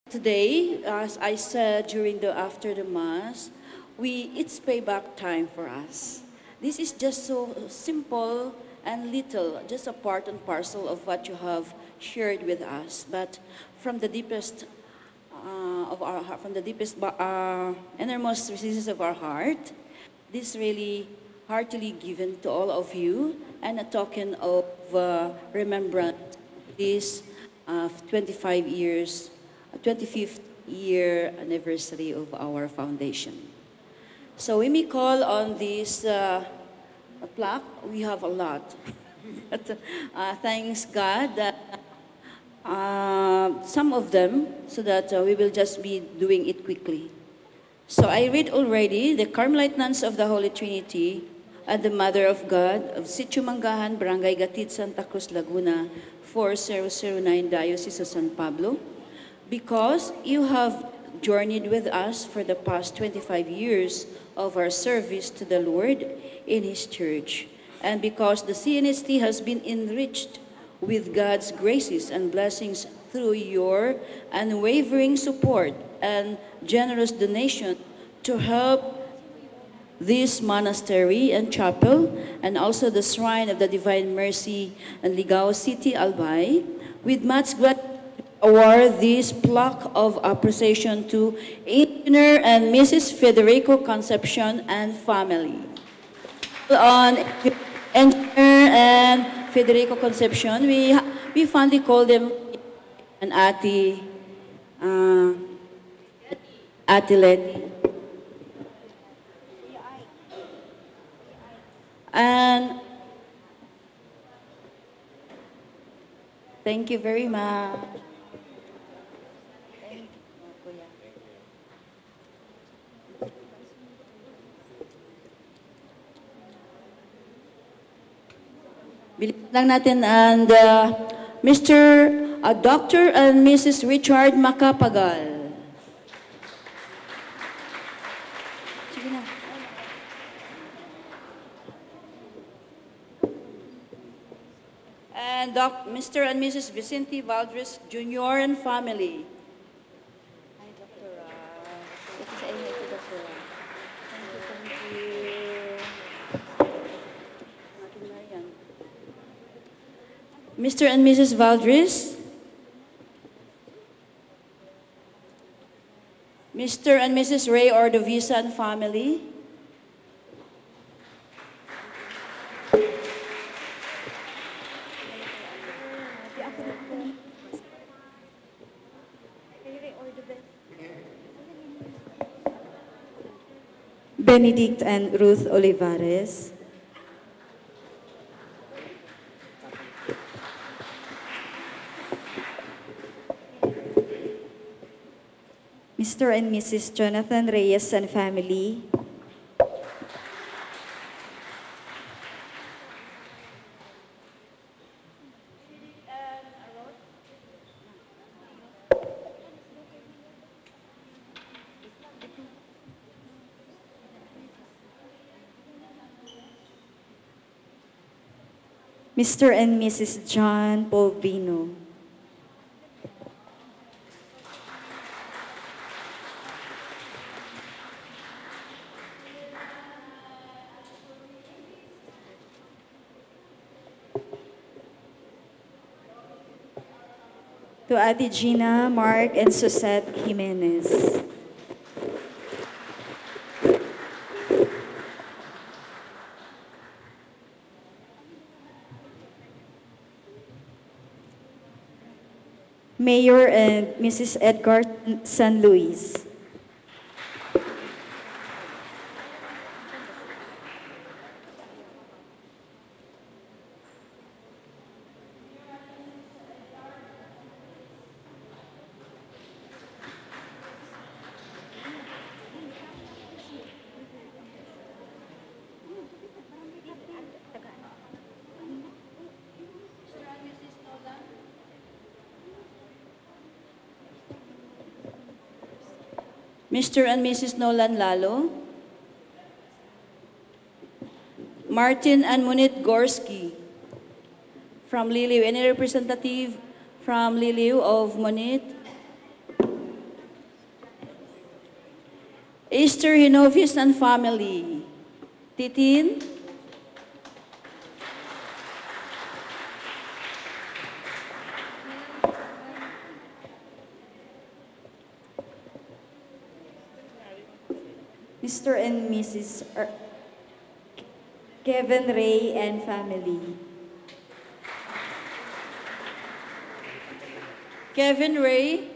Today, as I said during the after the mass, it's payback time for us. This is just so simple and little, just a part and parcel of what you have shared with us. But from the deepest of our heart, from the deepest innermost recesses of our heart, this really heartily given to all of you and a token of remembrance. This 25 years 25th year anniversary of our foundation. So we may call on this plaque, we have a lot. But thanks God that some of them, so that we will just be doing it quickly. So I read already, the Carmelite Nuns of the Holy Trinity and the Mother of God of Sitio Mangahan, Barangay Gatid, Santa Cruz, Laguna, 4009, Diocese of San Pablo. Because you have journeyed with us for the past 25 years of our service to the Lord in His church, and because the CNHT has been enriched with God's graces and blessings through your unwavering support and generous donation to help this monastery and chapel, and also the Shrine of the Divine Mercy in Ligao City, Albay, with much gratitude award this plaque of appreciation to Engineer and Mrs. Federico Concepcion and family. On Engineer and Federico Concepcion, we fondly call them an Ate Letty. And thank you very much. Bilisan lang natin and Mr. Dr. and Mrs. Richard Macapagal. Sige na. And Mr. and Mrs. Vicente Valdres Jr. and family. Hi, Dr. Ito sa inyo ito, Dr. Thank you. Mr. and Mrs. Valdres, Mr. and Mrs. Ray Ordovisa and family, Benedict and Ruth Olivares, Mr. and Mrs. Jonathan Reyes and family, Mr. and Mrs. John Polvino, to Ate Gina, Mark, and Susette Jimenez. Mayor and Mrs. Edgar San Luis. Mr. and Mrs. Nolan Lalo, Martin and Munit Gorski, from Liliw. Any representative from Liliw of Munit? Esther Hinovis and family. Titin. Mr. and Mrs. Kevin Ray and family. Kevin Ray.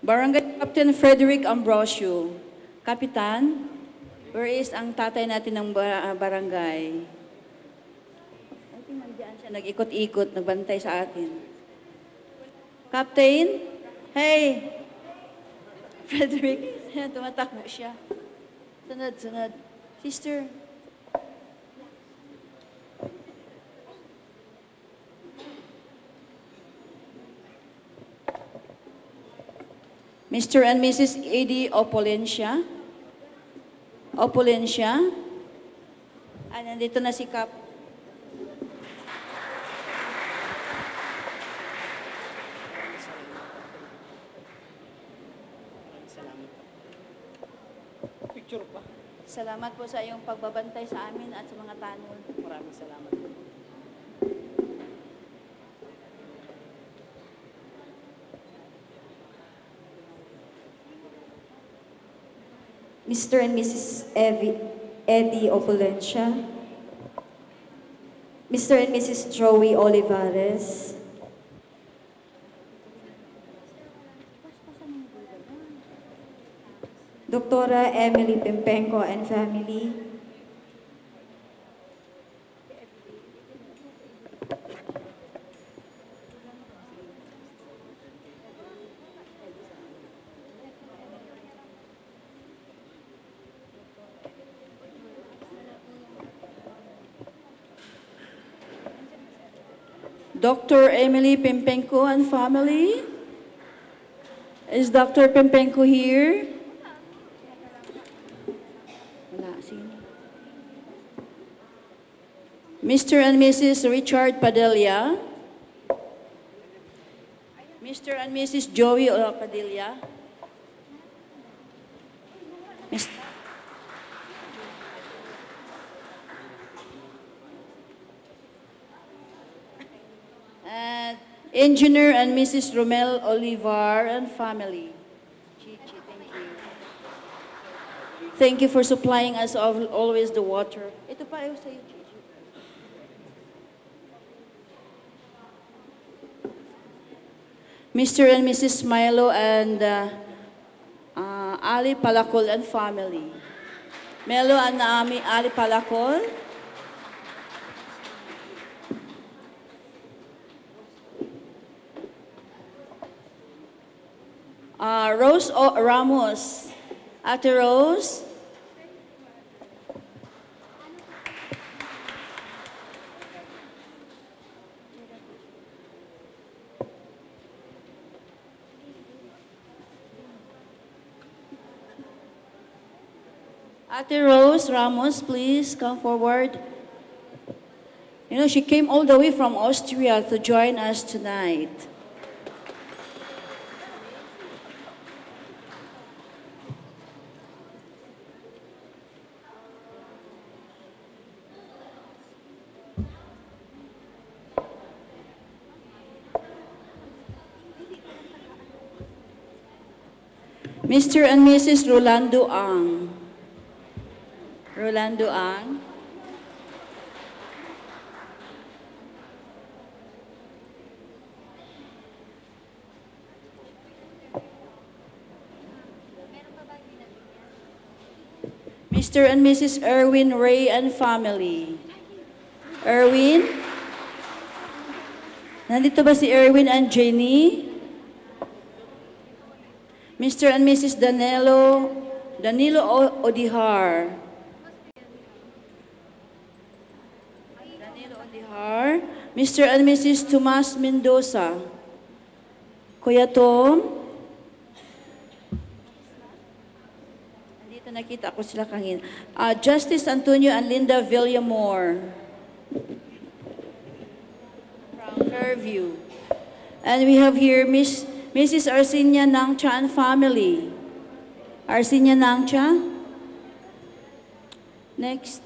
Barangay Captain Frederick Ambrosio. Kapitan, where is ang tatay natin ng barangay? I think nandiyan siya, nag-ikot-ikot, nagbantay sa atin. Captain, hey! Frederick, tumatakbo siya. Sunod, sunod. Sister. Mr. and Mrs. A.D. Opulencia. Opulencia. Nandito na si Cap. Picture pa. Salamat po sa iyong pagbabantay sa amin at sa mga tanol. Maraming salamat. Mr. and Mrs. Eddie Opulencia. Mr. and Mrs. Joey Olivares. Doktora Emily Pimpenko and family. Dr. Emily Pimpenko and family. Is Dr. Pimpenko here? Wala, sino? Mr. and Mrs. Richard Padilla. Mr. and Mrs. Joey Padilla. And Engineer and Mrs. Romel Olivar and family. Chichi, thank you. Thank you for supplying us always the water. Ito pa ayaw sa'yo, Chichi. Mr. and Mrs. Milo and Ali Palacol and family. Melo and Naomi Ali Palacol. Rose Ramos. Ate Rose. Ate Rose Ramos, please come forward. You know, she came all the way from Austria to join us tonight. Mr. and Mrs. Rolando Ang. Rolando Ang. Mr. and Mrs. Erwin Ray and family. Erwin? Nandito ba si Erwin and Jenny? Mr. and Mrs. Danilo Odihar. Danilo Odihar. Mr. and Mrs. Tomas Mendoza. Kuya Tom. Nandito nakita ko sila kanina. Justice Antonio and Linda Villamor. From Fairview. And we have here Mrs. Arsinia Nangcha and family. Arsinia Nangcha. Next.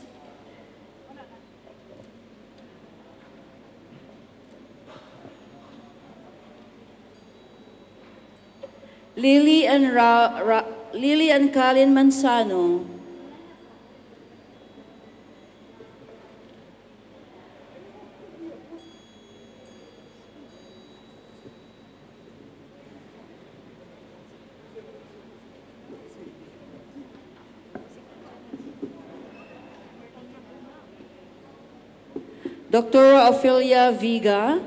Lily and Colin Manzano. Doctora Ofelia Viga.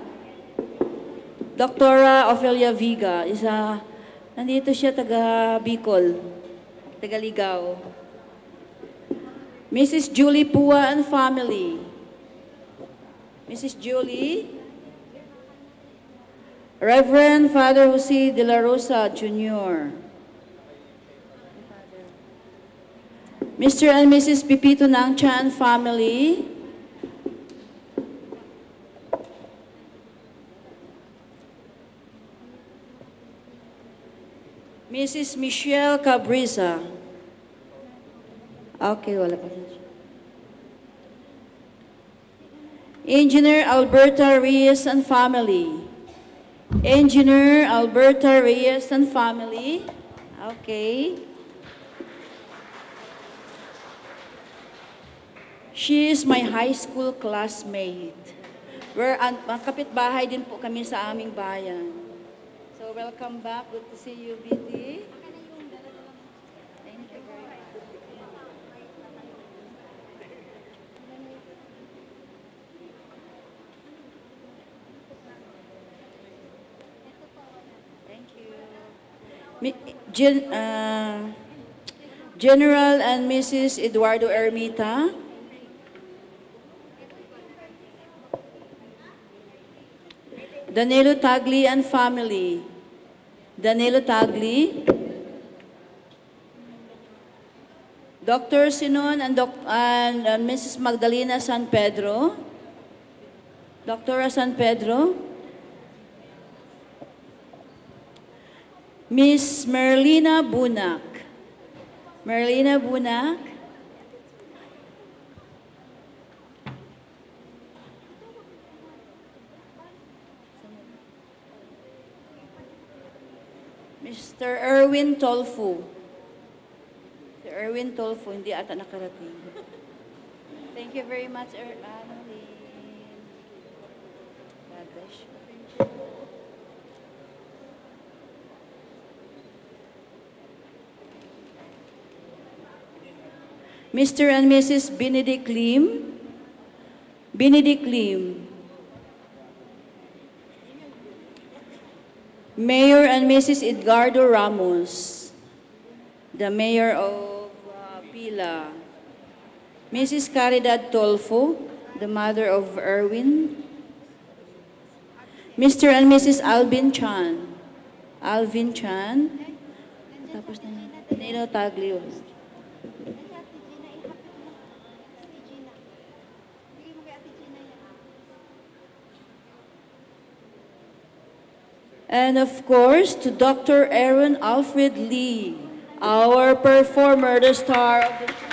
Doctora Ofelia Viga is nandito siya taga Bicol, taga Ligao. Mrs. Julie Pua and family. Mrs. Julie. Reverend Father Jose de la Rosa Jr. Mr. and Mrs. Pipito Nangcha and family. Mrs. Michelle Cabrisa. Okay, wala pa siya. Engineer Alberta Reyes and family. Engineer Alberta Reyes and family. Okay. She is my high school classmate. Kapitbahay din po kami sa aming bayan. So welcome back. Good to see you, BT. Thank you very much. Thank you. General and Mrs. Eduardo Ermita. Danilo Tagli and family. Danilo Tagli. Dr. Sinon and Mrs. Magdalena San Pedro. Dr. San Pedro. Miss Merlina Bunak. Merlina Bunak. Mr. Erwin Tolfu. Mr. Erwin Tolfu, hindi ata nakarating. Thank you very much, Annalyn. God bless you. Mr. and Mrs. Benedict Lim. Benedict Lim. Mayor and Mrs. Edgardo Ramos, the Mayor of Pila. Mrs. Caridad Tolfo, the mother of Erwin. Mr. and Mrs. Alvin Chan. Alvin Chan. Tapos na Nino Taglio. And of course, to Dr. Aaron Alfred Lee, our performer, the star of the show.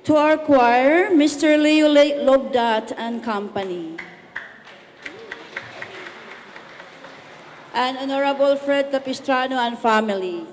To our choir, Mr. Leo Logdat and company. And Honorable Fred Capistrano and family.